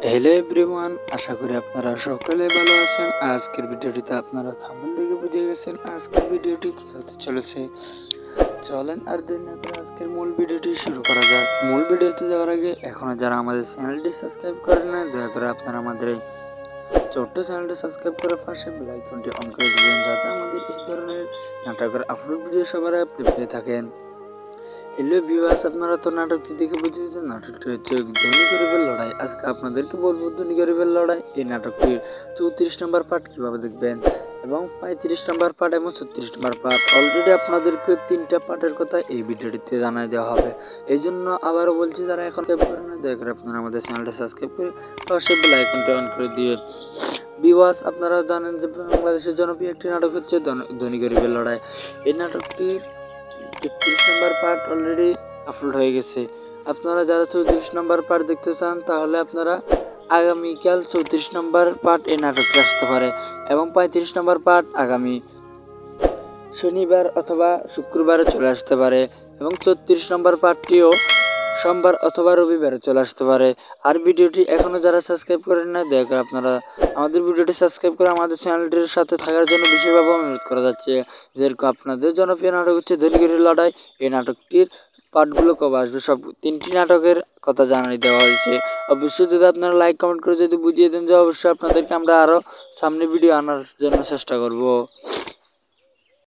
Hello everyone, আশা করি আপনারা সকলে ভালো আছেন। আজকের ভিডিওটিতে আপনারা থাম্বনেল দেখে বুঝে গেছেন আজকের ভিডিওটি কি হতে চলেছে। চলেন আর দেরি না করে আজকের মূল ভিডিওটি শুরু করা যাক। মূল ভিডিওতে যাওয়ার আগে এখনো যারা আমাদের চ্যানেলটি সাবস্ক্রাইব করেন না, দয়া করে আপনারা আমাদের এই ছোট্ট চ্যানেলটি সাবস্ক্রাইব করে পাশে বেল আইকনটি অন করে দিবেন, যাতে আমাদের এই ধরনের নাটকের আপলোড ভিডিও সবার আগে পেয়ে থাকেন। হ্যালো ভিউয়ার্স, আপনারা তো নাটকটি দেখে বুঝেছেন নাটকটি হচ্ছে ধনী গরিবের লড়াই। আজকে আপনাদেরকে বলবো ধনী গরিবের লড়াই এই নাটকটির 34 নম্বর পার্ট কিভাবে দেখবেন এবং 35 নম্বর পার্ট এবং 36 নম্বর পার্ট অলরেডি আপনাদেরকে 3টা পার্টের কথা এই ভিডিওটিতে জানিয়ে দেওয়া হবে। এই জন্য আবারও বলছি, যারা এখন সাবস্ক্রাইব করেন না, দয়া করে আপনারা আমাদের চ্যানেলটা সাবস্ক্রাইব করে পাশে বেল আইকনটি অন করে দিয়ে। ভিউয়ার্স, আপনারা জানেন যে বাংলাদেশের জনপ্রিয় একটি নাটক হচ্ছে ধনী গরিবের লড়াই। এই নাটকটির 33 নম্বর পার্ট অলরেডি আপলোড হয়ে গেছে। আপনারা যারা 34 নম্বর পার্ট দেখতে চান, তাহলে আপনারা আগামীকাল 34 নম্বর পার্ট এই নাটকটি আসতে পারে এবং 35 নম্বর পার্ট আগামী শনিবার অথবা শুক্রবারে চলে আসতে পারে এবং 34 নম্বর পার্টটিও সোমবার অথবা রবিবারে চলে আসতে পারে। আর ভিডিওটি এখনও যারা সাবস্ক্রাইব করেন না, দয়া করে আপনারা আমাদের ভিডিওটি সাবস্ক্রাইব করে আমাদের চ্যানেলটির সাথে থাকার জন্য বিশেষভাবে অনুরোধ করা যাচ্ছে। যেরকম আপনাদের জনপ্রিয় নাটক হচ্ছে ধনী গরিবের লড়াই, এই নাটকটির পার্টগুলো কবে আসবে সব 3টি নাটকের কথা জানিয়ে দেওয়া হয়েছে। অবশ্যই যদি আপনারা লাইক কমেন্ট করে যদি বুঝিয়ে দেন, যে অবশ্যই আপনাদেরকে আমরা আরও সামনে ভিডিও আনার জন্য চেষ্টা করব।